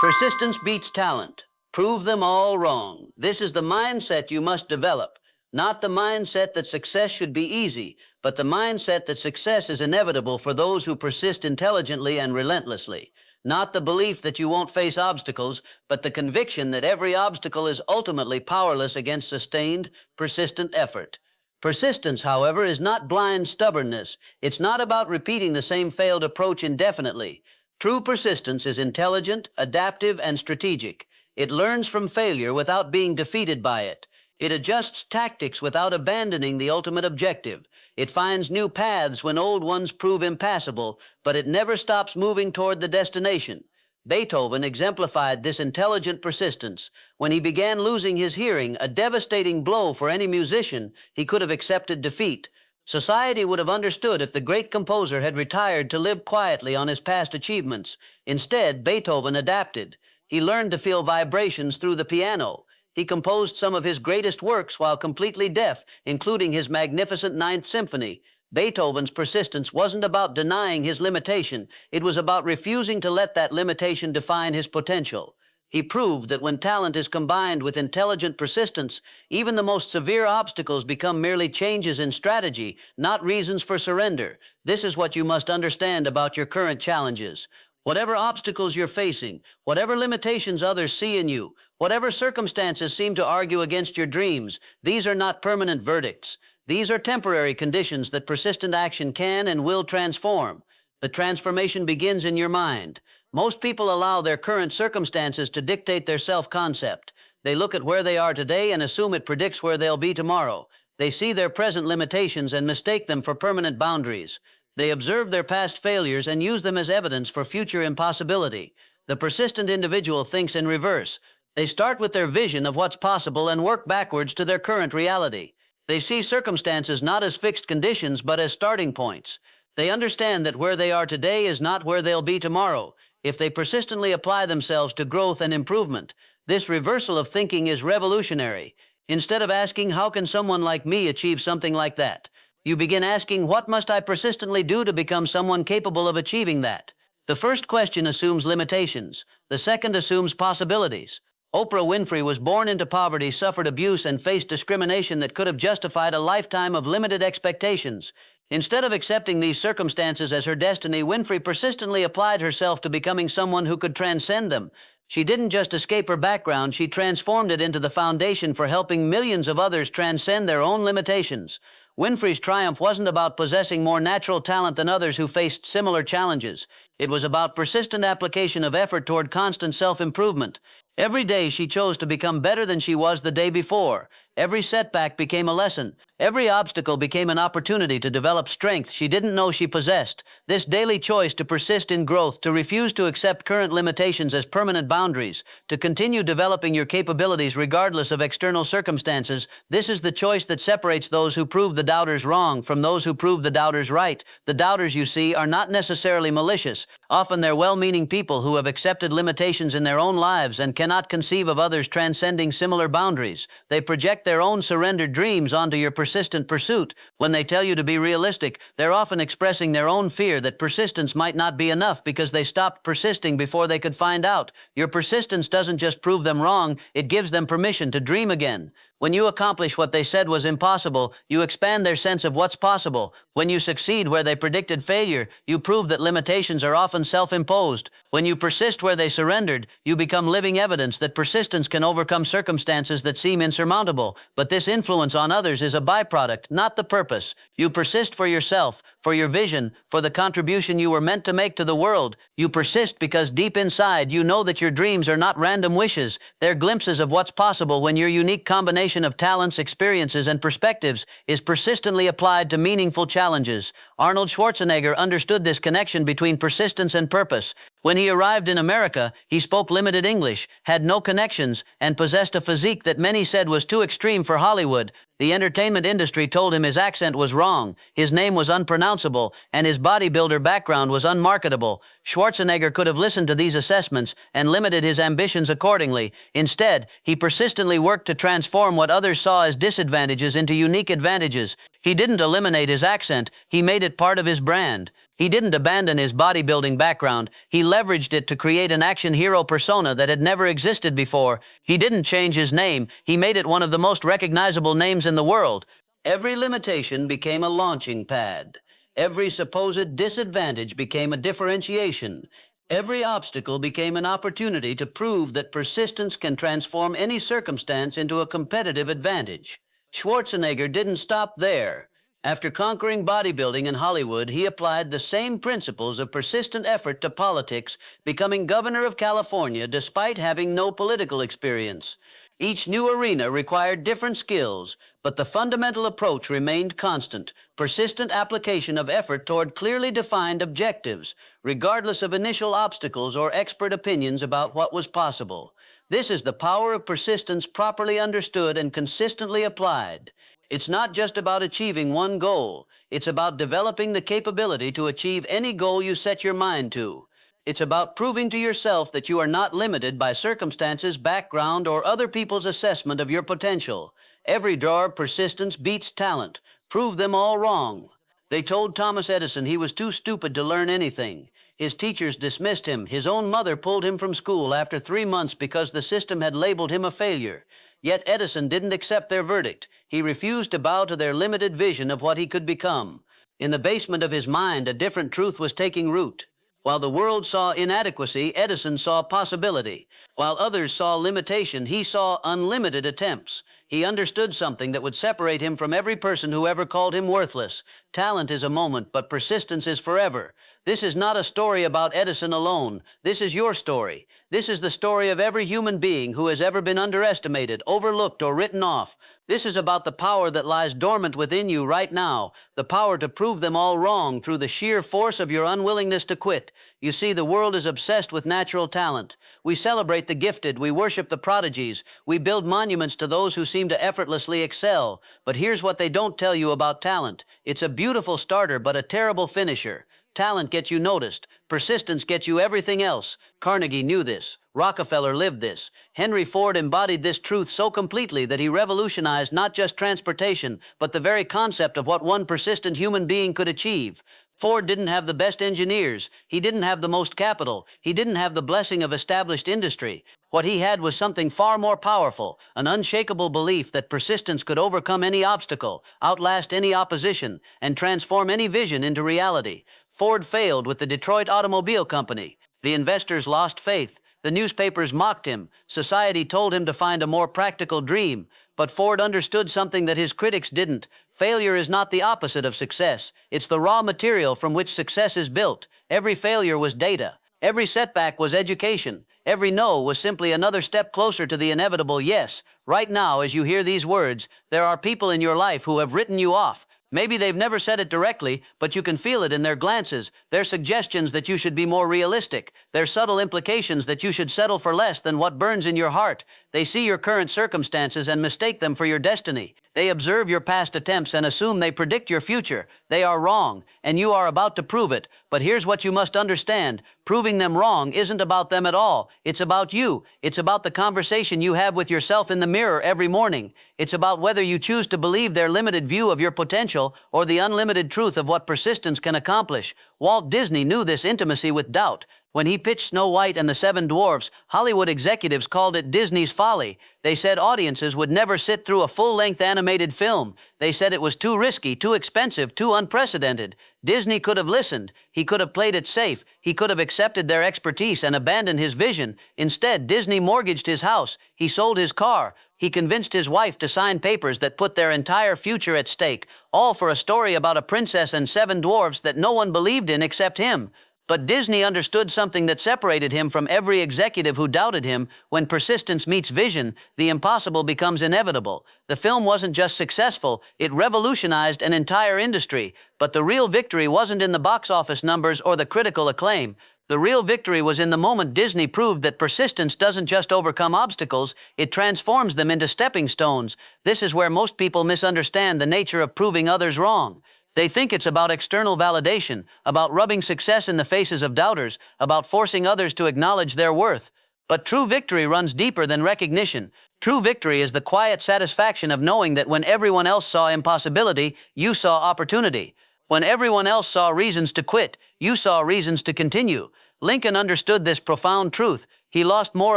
Persistence beats talent. Prove them all wrong. This is the mindset you must develop. Not the mindset that success should be easy, but the mindset that success is inevitable for those who persist intelligently and relentlessly. Not the belief that you won't face obstacles, but the conviction that every obstacle is ultimately powerless against sustained, persistent effort. Persistence, however, is not blind stubbornness. It's not about repeating the same failed approach indefinitely. True persistence is intelligent, adaptive, and strategic. It learns from failure without being defeated by it. It adjusts tactics without abandoning the ultimate objective. It finds new paths when old ones prove impassable, but it never stops moving toward the destination. Beethoven exemplified this intelligent persistence. When he began losing his hearing, a devastating blow for any musician, he could have accepted defeat. Society would have understood if the great composer had retired to live quietly on his past achievements. Instead, Beethoven adapted. He learned to feel vibrations through the piano. He composed some of his greatest works while completely deaf, including his magnificent Ninth Symphony. Beethoven's persistence wasn't about denying his limitation. It was about refusing to let that limitation define his potential. He proved that when talent is combined with intelligent persistence, even the most severe obstacles become merely changes in strategy, not reasons for surrender. This is what you must understand about your current challenges. Whatever obstacles you're facing, whatever limitations others see in you, whatever circumstances seem to argue against your dreams, these are not permanent verdicts. These are temporary conditions that persistent action can and will transform. The transformation begins in your mind. Most people allow their current circumstances to dictate their self-concept. They look at where they are today and assume it predicts where they'll be tomorrow. They see their present limitations and mistake them for permanent boundaries. They observe their past failures and use them as evidence for future impossibility. The persistent individual thinks in reverse. They start with their vision of what's possible and work backwards to their current reality. They see circumstances not as fixed conditions but as starting points. They understand that where they are today is not where they'll be tomorrow. If they persistently apply themselves to growth and improvement, this reversal of thinking is revolutionary. Instead of asking, how can someone like me achieve something like that? You begin asking, what must I persistently do to become someone capable of achieving that? The first question assumes limitations. The second assumes possibilities. Oprah Winfrey was born into poverty, suffered abuse, and faced discrimination that could have justified a lifetime of limited expectations. Instead of accepting these circumstances as her destiny, Winfrey persistently applied herself to becoming someone who could transcend them. She didn't just escape her background, she transformed it into the foundation for helping millions of others transcend their own limitations. Winfrey's triumph wasn't about possessing more natural talent than others who faced similar challenges. It was about persistent application of effort toward constant self-improvement. Every day she chose to become better than she was the day before. Every setback became a lesson. Every obstacle became an opportunity to develop strength she didn't know she possessed. This daily choice to persist in growth, to refuse to accept current limitations as permanent boundaries, to continue developing your capabilities regardless of external circumstances, this is the choice that separates those who prove the doubters wrong from those who prove the doubters right. The doubters, you see, are not necessarily malicious. Often they're well-meaning people who have accepted limitations in their own lives and cannot conceive of others transcending similar boundaries. They project their own surrendered dreams onto your persistent pursuit. When they tell you to be realistic, they're often expressing their own fear that persistence might not be enough because they stopped persisting before they could find out. Your persistence doesn't just prove them wrong, it gives them permission to dream again. When you accomplish what they said was impossible, you expand their sense of what's possible. When you succeed where they predicted failure, you prove that limitations are often self-imposed. When you persist where they surrendered, you become living evidence that persistence can overcome circumstances that seem insurmountable. But this influence on others is a byproduct, not the purpose. You persist for yourself, for your vision, for the contribution you were meant to make to the world. You persist because deep inside you know that your dreams are not random wishes. They're glimpses of what's possible when your unique combination of talents, experiences, and perspectives is persistently applied to meaningful challenges. Arnold Schwarzenegger understood this connection between persistence and purpose. When he arrived in America, he spoke limited English, had no connections, and possessed a physique that many said was too extreme for Hollywood. The entertainment industry told him his accent was wrong, his name was unpronounceable, and his bodybuilder background was unmarketable. Schwarzenegger could have listened to these assessments and limited his ambitions accordingly. Instead, he persistently worked to transform what others saw as disadvantages into unique advantages. He didn't eliminate his accent, he made it part of his brand. He didn't abandon his bodybuilding background. He leveraged it to create an action hero persona that had never existed before. He didn't change his name. He made it one of the most recognizable names in the world. Every limitation became a launching pad. Every supposed disadvantage became a differentiation. Every obstacle became an opportunity to prove that persistence can transform any circumstance into a competitive advantage. Schwarzenegger didn't stop there. After conquering bodybuilding in Hollywood, he applied the same principles of persistent effort to politics, becoming governor of California despite having no political experience. Each new arena required different skills, but the fundamental approach remained constant: persistent application of effort toward clearly defined objectives, regardless of initial obstacles or expert opinions about what was possible. This is the power of persistence properly understood and consistently applied. It's not just about achieving one goal. It's about developing the capability to achieve any goal you set your mind to. It's about proving to yourself that you are not limited by circumstances, background, or other people's assessment of your potential. Every drawer of persistence beats talent. Prove them all wrong. They told Thomas Edison he was too stupid to learn anything. His teachers dismissed him. His own mother pulled him from school after 3 months because the system had labeled him a failure. Yet Edison didn't accept their verdict. He refused to bow to their limited vision of what he could become. In the basement of his mind, a different truth was taking root. While the world saw inadequacy, Edison saw possibility. While others saw limitation, he saw unlimited attempts. He understood something that would separate him from every person who ever called him worthless. Talent is a moment, but persistence is forever. This is not a story about Edison alone. This is your story. This is the story of every human being who has ever been underestimated, overlooked, or written off. This is about the power that lies dormant within you right now, the power to prove them all wrong through the sheer force of your unwillingness to quit. You see, the world is obsessed with natural talent. We celebrate the gifted, we worship the prodigies, we build monuments to those who seem to effortlessly excel. But here's what they don't tell you about talent. It's a beautiful starter, but a terrible finisher. Talent gets you noticed. Persistence gets you everything else. Carnegie knew this. Rockefeller lived this. Henry Ford embodied this truth so completely that he revolutionized not just transportation, but the very concept of what one persistent human being could achieve. Ford didn't have the best engineers. He didn't have the most capital. He didn't have the blessing of established industry. What he had was something far more powerful, an unshakable belief that persistence could overcome any obstacle, outlast any opposition, and transform any vision into reality. Ford failed with the Detroit Automobile Company. The investors lost faith. The newspapers mocked him. Society told him to find a more practical dream. But Ford understood something that his critics didn't. Failure is not the opposite of success. It's the raw material from which success is built. Every failure was data. Every setback was education. Every no was simply another step closer to the inevitable yes. Right now, as you hear these words, there are people in your life who have written you off. Maybe they've never said it directly, but you can feel it in their glances, their suggestions that you should be more realistic, their subtle implications that you should settle for less than what burns in your heart. They see your current circumstances and mistake them for your destiny. They observe your past attempts and assume they predict your future. They are wrong, and you are about to prove it. But here's what you must understand. Proving them wrong isn't about them at all. It's about you. It's about the conversation you have with yourself in the mirror every morning. It's about whether you choose to believe their limited view of your potential or the unlimited truth of what persistence can accomplish. Walt Disney knew this intimacy with doubt. When he pitched Snow White and the Seven Dwarfs, Hollywood executives called it Disney's folly. They said audiences would never sit through a full-length animated film. They said it was too risky, too expensive, too unprecedented. Disney could have listened. He could have played it safe. He could have accepted their expertise and abandoned his vision. Instead, Disney mortgaged his house. He sold his car. He convinced his wife to sign papers that put their entire future at stake, all for a story about a princess and 7 dwarfs that no one believed in except him. But Disney understood something that separated him from every executive who doubted him. When persistence meets vision, the impossible becomes inevitable. The film wasn't just successful, it revolutionized an entire industry. But the real victory wasn't in the box office numbers or the critical acclaim. The real victory was in the moment Disney proved that persistence doesn't just overcome obstacles, it transforms them into stepping stones. This is where most people misunderstand the nature of proving others wrong. They think it's about external validation, about rubbing success in the faces of doubters, about forcing others to acknowledge their worth. But true victory runs deeper than recognition. True victory is the quiet satisfaction of knowing that when everyone else saw impossibility, you saw opportunity. When everyone else saw reasons to quit, you saw reasons to continue. Lincoln understood this profound truth. He lost more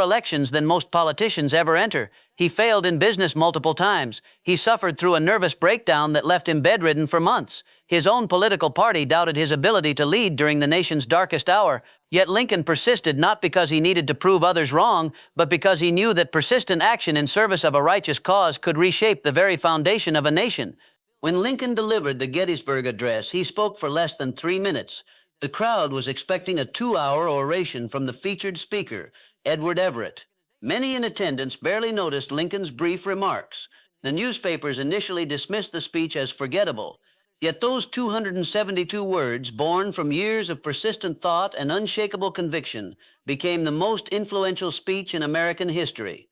elections than most politicians ever enter. He failed in business multiple times. He suffered through a nervous breakdown that left him bedridden for months. His own political party doubted his ability to lead during the nation's darkest hour. Yet Lincoln persisted not because he needed to prove others wrong, but because he knew that persistent action in service of a righteous cause could reshape the very foundation of a nation. When Lincoln delivered the Gettysburg Address, he spoke for less than 3 minutes. The crowd was expecting a 2-hour oration from the featured speaker, Edward Everett. Many in attendance barely noticed Lincoln's brief remarks. The newspapers initially dismissed the speech as forgettable. Yet those 272 words, born from years of persistent thought and unshakable conviction, became the most influential speech in American history.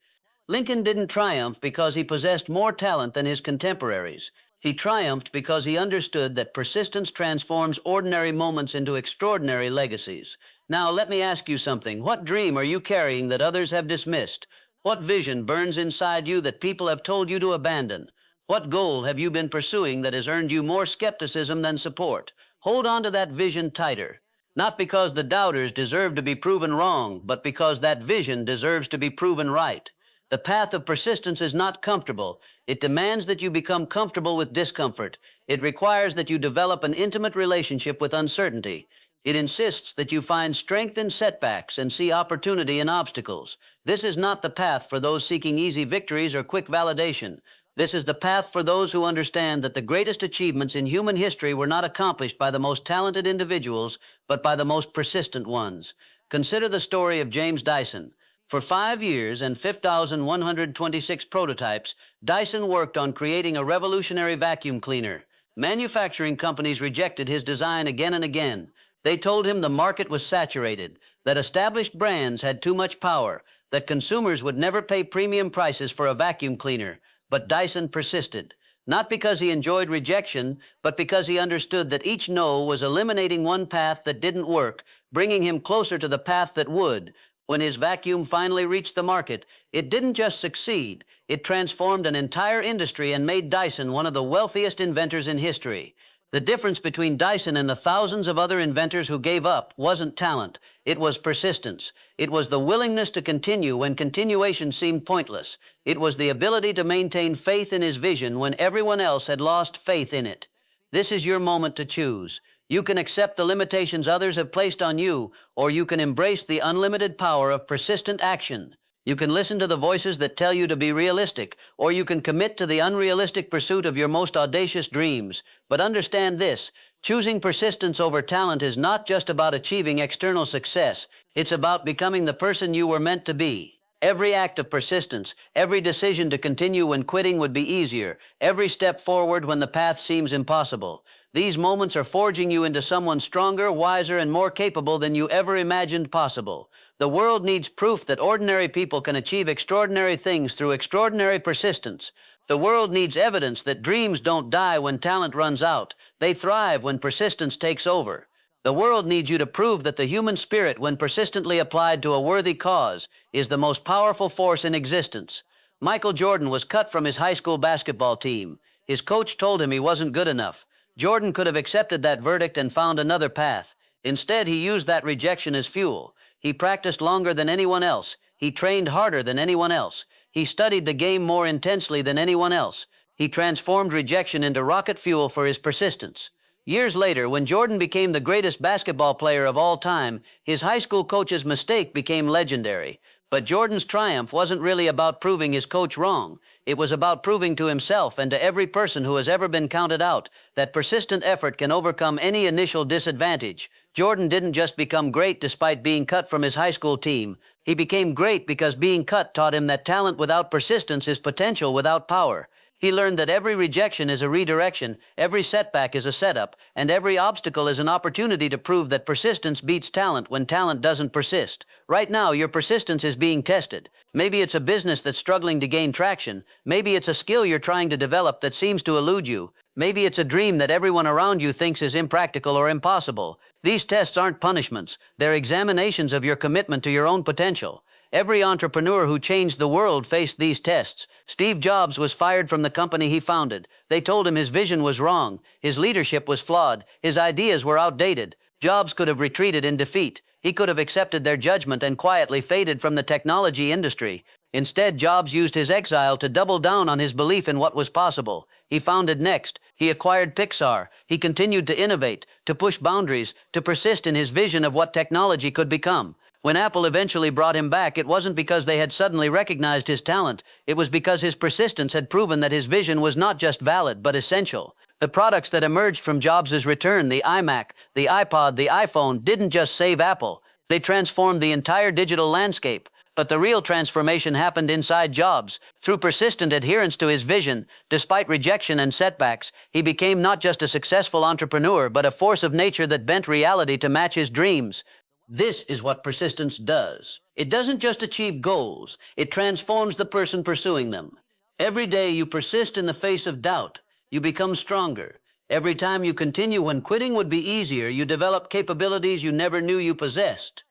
Lincoln didn't triumph because he possessed more talent than his contemporaries. He triumphed because he understood that persistence transforms ordinary moments into extraordinary legacies. Now, let me ask you something. What dream are you carrying that others have dismissed? What vision burns inside you that people have told you to abandon? What goal have you been pursuing that has earned you more skepticism than support? Hold on to that vision tighter. Not because the doubters deserve to be proven wrong, but because that vision deserves to be proven right. The path of persistence is not comfortable. It demands that you become comfortable with discomfort. It requires that you develop an intimate relationship with uncertainty. It insists that you find strength in setbacks and see opportunity in obstacles. This is not the path for those seeking easy victories or quick validation. This is the path for those who understand that the greatest achievements in human history were not accomplished by the most talented individuals, but by the most persistent ones. Consider the story of James Dyson. For 5 years and 5,126 prototypes, Dyson worked on creating a revolutionary vacuum cleaner. Manufacturing companies rejected his design again and again. They told him the market was saturated, that established brands had too much power, that consumers would never pay premium prices for a vacuum cleaner. But Dyson persisted, not because he enjoyed rejection, but because he understood that each no was eliminating one path that didn't work, bringing him closer to the path that would. When his vacuum finally reached the market, it didn't just succeed, it transformed an entire industry and made Dyson one of the wealthiest inventors in history. The difference between Dyson and the thousands of other inventors who gave up wasn't talent, it was persistence. It was the willingness to continue when continuation seemed pointless. It was the ability to maintain faith in his vision when everyone else had lost faith in it. This is your moment to choose. You can accept the limitations others have placed on you, or you can embrace the unlimited power of persistent action. You can listen to the voices that tell you to be realistic, or you can commit to the unrealistic pursuit of your most audacious dreams. But understand this, choosing persistence over talent is not just about achieving external success. It's about becoming the person you were meant to be. Every act of persistence, every decision to continue when quitting would be easier, every step forward when the path seems impossible. These moments are forging you into someone stronger, wiser, and more capable than you ever imagined possible. The world needs proof that ordinary people can achieve extraordinary things through extraordinary persistence. The world needs evidence that dreams don't die when talent runs out. They thrive when persistence takes over. The world needs you to prove that the human spirit, when persistently applied to a worthy cause, is the most powerful force in existence. Michael Jordan was cut from his high school basketball team. His coach told him he wasn't good enough. Jordan could have accepted that verdict and found another path. Instead, he used that rejection as fuel. He practiced longer than anyone else. He trained harder than anyone else. He studied the game more intensely than anyone else. He transformed rejection into rocket fuel for his persistence. Years later, when Jordan became the greatest basketball player of all time, his high school coach's mistake became legendary. But Jordan's triumph wasn't really about proving his coach wrong. It was about proving to himself and to every person who has ever been counted out that persistent effort can overcome any initial disadvantage. Jordan didn't just become great despite being cut from his high school team. He became great because being cut taught him that talent without persistence is potential without power. He learned that every rejection is a redirection, every setback is a setup, and every obstacle is an opportunity to prove that persistence beats talent when talent doesn't persist. Right now, your persistence is being tested. Maybe it's a business that's struggling to gain traction. Maybe it's a skill you're trying to develop that seems to elude you. Maybe it's a dream that everyone around you thinks is impractical or impossible. These tests aren't punishments. They're examinations of your commitment to your own potential. Every entrepreneur who changed the world faced these tests. Steve Jobs was fired from the company he founded. They told him his vision was wrong, his leadership was flawed, his ideas were outdated. Jobs could have retreated in defeat. He could have accepted their judgment and quietly faded from the technology industry. Instead, Jobs used his exile to double down on his belief in what was possible. He founded Next. He acquired Pixar. He continued to innovate, to push boundaries, to persist in his vision of what technology could become. When Apple eventually brought him back, it wasn't because they had suddenly recognized his talent. It was because his persistence had proven that his vision was not just valid, but essential. The products that emerged from Jobs' return, the iMac, the iPod, the iPhone, didn't just save Apple. They transformed the entire digital landscape. But the real transformation happened inside Jobs. Through persistent adherence to his vision, despite rejection and setbacks, he became not just a successful entrepreneur, but a force of nature that bent reality to match his dreams. This is what persistence does. It doesn't just achieve goals, it transforms the person pursuing them. Every day you persist in the face of doubt, you become stronger. Every time you continue when quitting would be easier, you develop capabilities you never knew you possessed.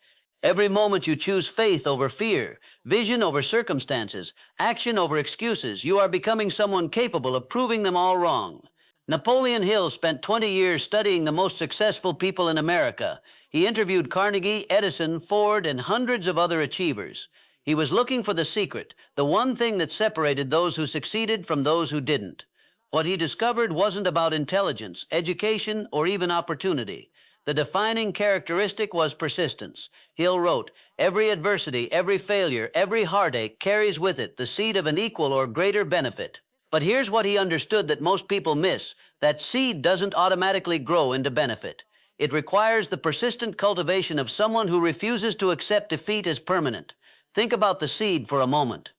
Every moment you choose faith over fear, vision over circumstances, action over excuses, you are becoming someone capable of proving them all wrong. Napoleon Hill spent 20 years studying the most successful people in America. He interviewed Carnegie, Edison, Ford, and hundreds of other achievers. He was looking for the secret, the one thing that separated those who succeeded from those who didn't. What he discovered wasn't about intelligence, education, or even opportunity. The defining characteristic was persistence. Hill wrote, "Every adversity, every failure, every heartache carries with it the seed of an equal or greater benefit." But here's what he understood that most people miss. That seed doesn't automatically grow into benefit. It requires the persistent cultivation of someone who refuses to accept defeat as permanent. Think about the seed for a moment.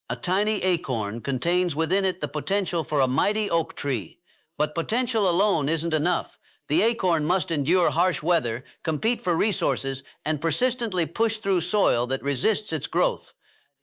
A tiny acorn contains within it the potential for a mighty oak tree. But potential alone isn't enough. The acorn must endure harsh weather, compete for resources, and persistently push through soil that resists its growth.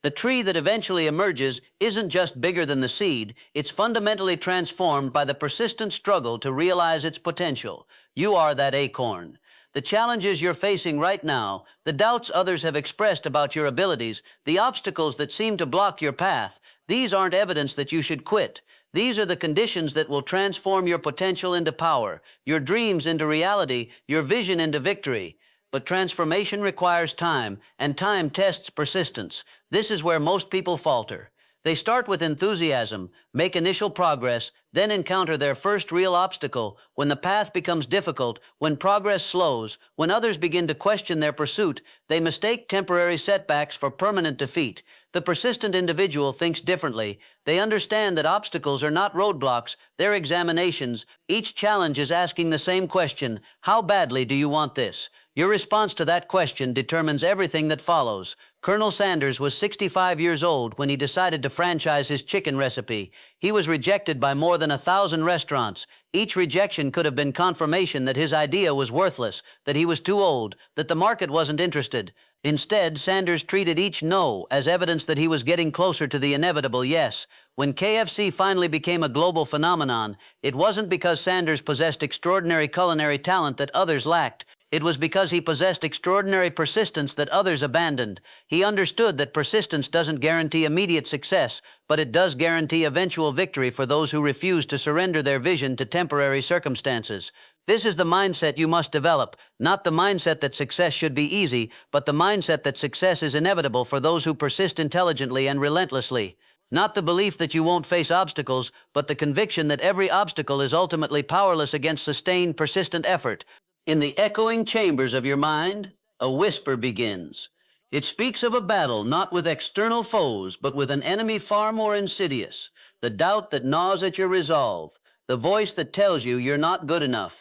The tree that eventually emerges isn't just bigger than the seed, it's fundamentally transformed by the persistent struggle to realize its potential. You are that acorn. The challenges you're facing right now, the doubts others have expressed about your abilities, the obstacles that seem to block your path, these aren't evidence that you should quit. These are the conditions that will transform your potential into power, your dreams into reality, your vision into victory. But transformation requires time, and time tests persistence. This is where most people falter. They start with enthusiasm, make initial progress, then encounter their first real obstacle. When the path becomes difficult, when progress slows, when others begin to question their pursuit, they mistake temporary setbacks for permanent defeat. The persistent individual thinks differently. They understand that obstacles are not roadblocks, they're examinations. Each challenge is asking the same question: how badly do you want this? Your response to that question determines everything that follows. Colonel Sanders was 65 years old when he decided to franchise his chicken recipe. He was rejected by more than 1,000 restaurants. Each rejection could have been confirmation that his idea was worthless, that he was too old, that the market wasn't interested. Instead, Sanders treated each no as evidence that he was getting closer to the inevitable yes. When KFC finally became a global phenomenon, it wasn't because Sanders possessed extraordinary culinary talent that others lacked. It was because he possessed extraordinary persistence that others abandoned. He understood that persistence doesn't guarantee immediate success, but it does guarantee eventual victory for those who refuse to surrender their vision to temporary circumstances. This is the mindset you must develop, not the mindset that success should be easy, but the mindset that success is inevitable for those who persist intelligently and relentlessly. Not the belief that you won't face obstacles, but the conviction that every obstacle is ultimately powerless against sustained, persistent effort. In the echoing chambers of your mind, a whisper begins. It speaks of a battle not with external foes, but with an enemy far more insidious. The doubt that gnaws at your resolve, the voice that tells you you're not good enough.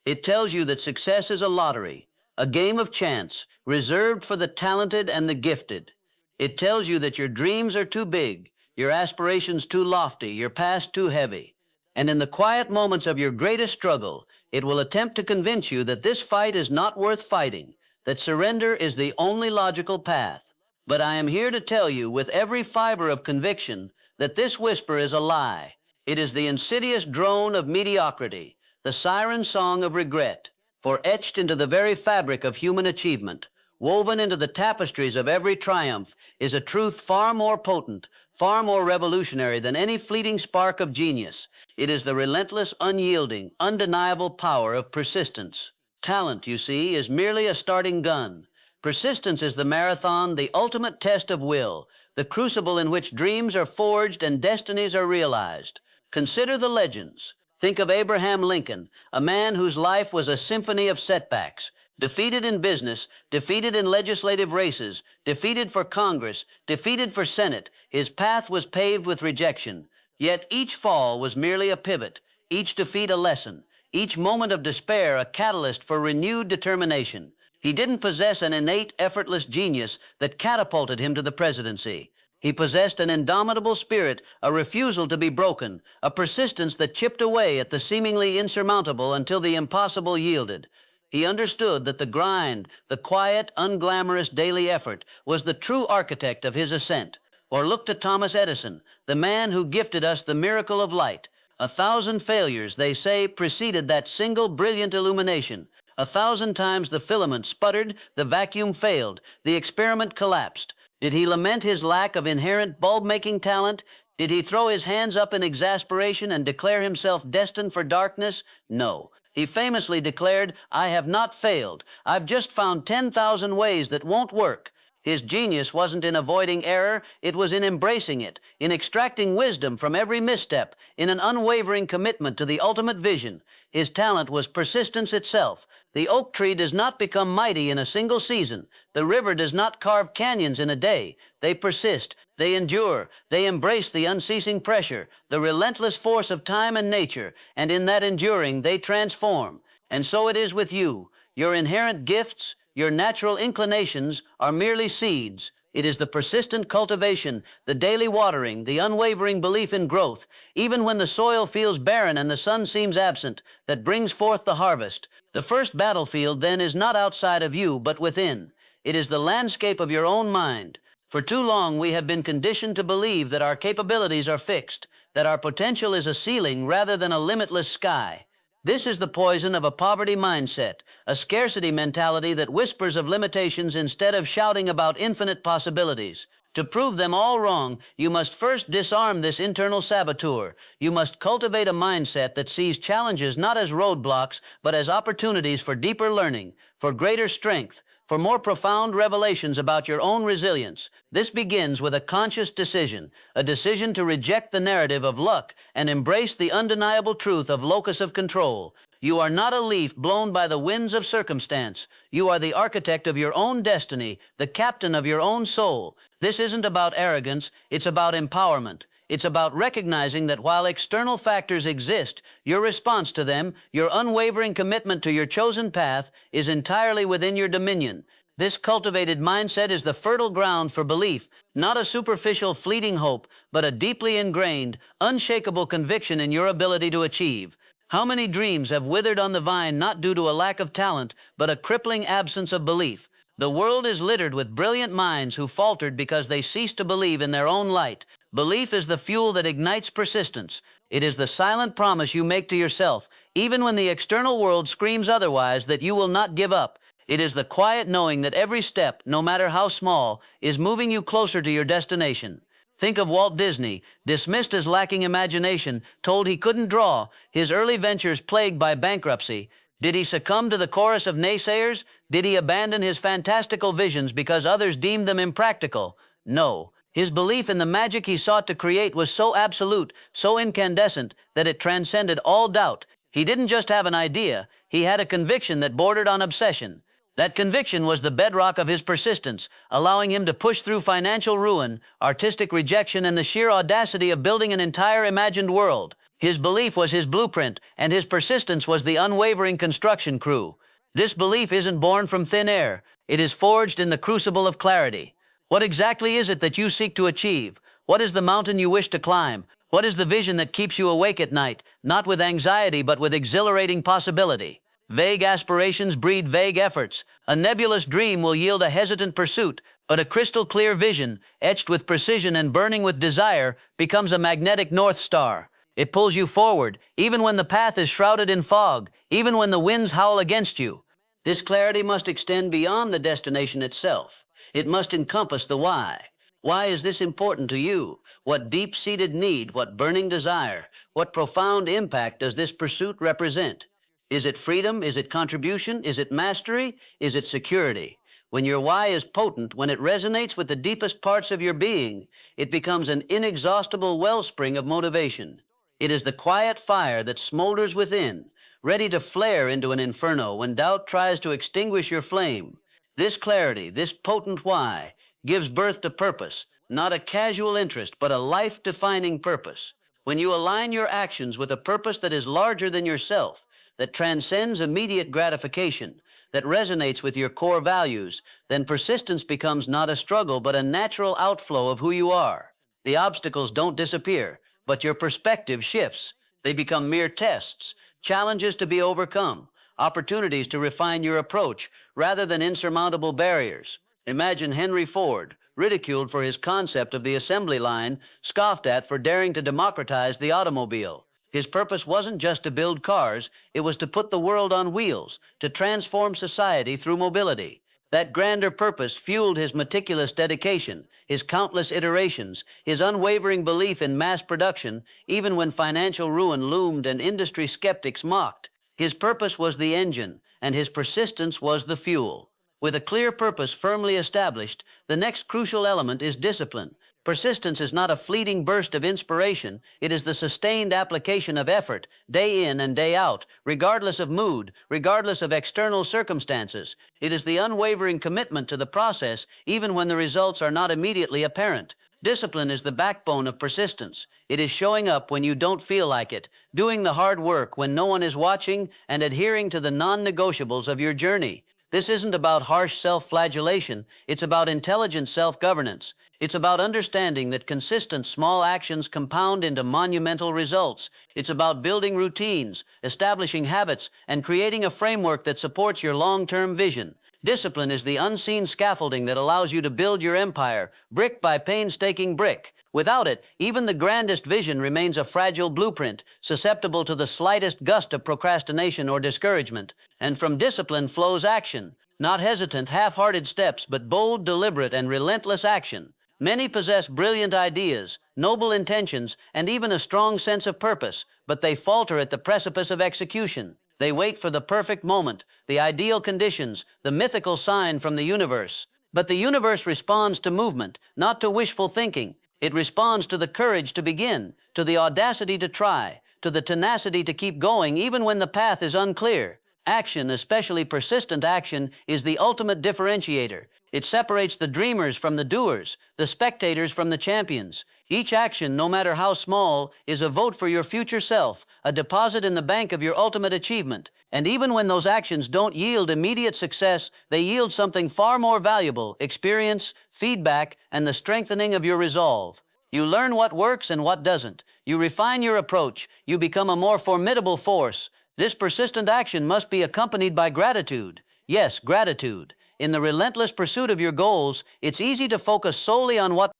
It tells you that success is a lottery, a game of chance, reserved for the talented and the gifted. It tells you that your dreams are too big, your aspirations too lofty, your past too heavy. And in the quiet moments of your greatest struggle, it will attempt to convince you that this fight is not worth fighting, that surrender is the only logical path. But I am here to tell you with every fiber of conviction that this whisper is a lie. It is the insidious drone of mediocrity, the siren song of regret. For etched into the very fabric of human achievement, woven into the tapestries of every triumph, is a truth far more potent, far more revolutionary than any fleeting spark of genius. It is the relentless, unyielding, undeniable power of persistence. Talent, you see, is merely a starting gun. Persistence is the marathon, the ultimate test of will, the crucible in which dreams are forged and destinies are realized. Consider the legends. Think of Abraham Lincoln, a man whose life was a symphony of setbacks. Defeated in business, defeated in legislative races, defeated for Congress, defeated for Senate, his path was paved with rejection. Yet each fall was merely a pivot, each defeat a lesson, each moment of despair a catalyst for renewed determination. He didn't possess an innate, effortless genius that catapulted him to the presidency. He possessed an indomitable spirit, a refusal to be broken, a persistence that chipped away at the seemingly insurmountable until the impossible yielded. He understood that the grind, the quiet, unglamorous daily effort, was the true architect of his ascent. Or look to Thomas Edison, the man who gifted us the miracle of light. 1,000 failures, they say, preceded that single brilliant illumination. 1,000 times the filament sputtered, the vacuum failed, the experiment collapsed. Did he lament his lack of inherent bulb-making talent? Did he throw his hands up in exasperation and declare himself destined for darkness? No. He famously declared, "I have not failed. I've just found 10,000 ways that won't work." His genius wasn't in avoiding error, it was in embracing it, in extracting wisdom from every misstep, in an unwavering commitment to the ultimate vision. His talent was persistence itself. The oak tree does not become mighty in a single season. The river does not carve canyons in a day. They persist, they endure, they embrace the unceasing pressure, the relentless force of time and nature, and in that enduring they transform. And so it is with you. Your inherent gifts, your natural inclinations are merely seeds. It is the persistent cultivation, the daily watering, the unwavering belief in growth, even when the soil feels barren and the sun seems absent, that brings forth the harvest. The first battlefield, then, is not outside of you, but within. It is the landscape of your own mind. For too long, we have been conditioned to believe that our capabilities are fixed, that our potential is a ceiling rather than a limitless sky. This is the poison of a poverty mindset, a scarcity mentality that whispers of limitations instead of shouting about infinite possibilities. To prove them all wrong, you must first disarm this internal saboteur. You must cultivate a mindset that sees challenges not as roadblocks, but as opportunities for deeper learning, for greater strength, for more profound revelations about your own resilience. This begins with a conscious decision, a decision to reject the narrative of luck and embrace the undeniable truth of locus of control. You are not a leaf blown by the winds of circumstance. You are the architect of your own destiny, the captain of your own soul. This isn't about arrogance, it's about empowerment. It's about recognizing that while external factors exist, your response to them, your unwavering commitment to your chosen path, is entirely within your dominion. This cultivated mindset is the fertile ground for belief, not a superficial, fleeting hope, but a deeply ingrained, unshakable conviction in your ability to achieve. How many dreams have withered on the vine not due to a lack of talent, but a crippling absence of belief? The world is littered with brilliant minds who faltered because they ceased to believe in their own light. Belief is the fuel that ignites persistence. It is the silent promise you make to yourself, even when the external world screams otherwise, that you will not give up. It is the quiet knowing that every step, no matter how small, is moving you closer to your destination. Think of Walt Disney, dismissed as lacking imagination, told he couldn't draw, his early ventures plagued by bankruptcy. Did he succumb to the chorus of naysayers? Did he abandon his fantastical visions because others deemed them impractical? No. His belief in the magic he sought to create was so absolute, so incandescent, that it transcended all doubt. He didn't just have an idea, he had a conviction that bordered on obsession. That conviction was the bedrock of his persistence, allowing him to push through financial ruin, artistic rejection, and the sheer audacity of building an entire imagined world. His belief was his blueprint, and his persistence was the unwavering construction crew. This belief isn't born from thin air. It is forged in the crucible of clarity. What exactly is it that you seek to achieve? What is the mountain you wish to climb? What is the vision that keeps you awake at night, not with anxiety but with exhilarating possibility? Vague aspirations breed vague efforts. A nebulous dream will yield a hesitant pursuit, but a crystal-clear vision, etched with precision and burning with desire, becomes a magnetic North Star. It pulls you forward, even when the path is shrouded in fog, even when the winds howl against you. This clarity must extend beyond the destination itself. It must encompass the why. Why is this important to you? What deep-seated need, what burning desire, what profound impact does this pursuit represent? Is it freedom? Is it contribution? Is it mastery? Is it security? When your why is potent, when it resonates with the deepest parts of your being, it becomes an inexhaustible wellspring of motivation. It is the quiet fire that smolders within, ready to flare into an inferno when doubt tries to extinguish your flame. This clarity, this potent why, gives birth to purpose, not a casual interest, but a life-defining purpose. When you align your actions with a purpose that is larger than yourself, that transcends immediate gratification, that resonates with your core values, then persistence becomes not a struggle, but a natural outflow of who you are. The obstacles don't disappear, but your perspective shifts. They become mere tests, challenges to be overcome, opportunities to refine your approach, rather than insurmountable barriers. Imagine Henry Ford, ridiculed for his concept of the assembly line, scoffed at for daring to democratize the automobile. His purpose wasn't just to build cars, it was to put the world on wheels, to transform society through mobility. That grander purpose fueled his meticulous dedication, his countless iterations, his unwavering belief in mass production, even when financial ruin loomed and industry skeptics mocked. His purpose was the engine, and his persistence was the fuel. With a clear purpose firmly established, the next crucial element is discipline. Persistence is not a fleeting burst of inspiration. It is the sustained application of effort, day in and day out, regardless of mood, regardless of external circumstances. It is the unwavering commitment to the process, even when the results are not immediately apparent. Discipline is the backbone of persistence. It is showing up when you don't feel like it, doing the hard work when no one is watching, and adhering to the non-negotiables of your journey. This isn't about harsh self-flagellation. It's about intelligent self-governance. It's about understanding that consistent small actions compound into monumental results. It's about building routines, establishing habits, and creating a framework that supports your long-term vision. Discipline is the unseen scaffolding that allows you to build your empire, brick by painstaking brick. Without it, even the grandest vision remains a fragile blueprint, susceptible to the slightest gust of procrastination or discouragement. And from discipline flows action, not hesitant, half-hearted steps, but bold, deliberate, and relentless action. Many possess brilliant ideas, noble intentions, and even a strong sense of purpose, but they falter at the precipice of execution. They wait for the perfect moment, the ideal conditions, the mythical sign from the universe. But the universe responds to movement, not to wishful thinking. It responds to the courage to begin, to the audacity to try, to the tenacity to keep going even when the path is unclear. Action, especially persistent action, is the ultimate differentiator. It separates the dreamers from the doers, the spectators from the champions. Each action, no matter how small, is a vote for your future self, a deposit in the bank of your ultimate achievement. And even when those actions don't yield immediate success, they yield something far more valuable: experience, feedback, and the strengthening of your resolve. You learn what works and what doesn't. You refine your approach. You become a more formidable force. This persistent action must be accompanied by gratitude. Yes, gratitude. In the relentless pursuit of your goals, it's easy to focus solely on what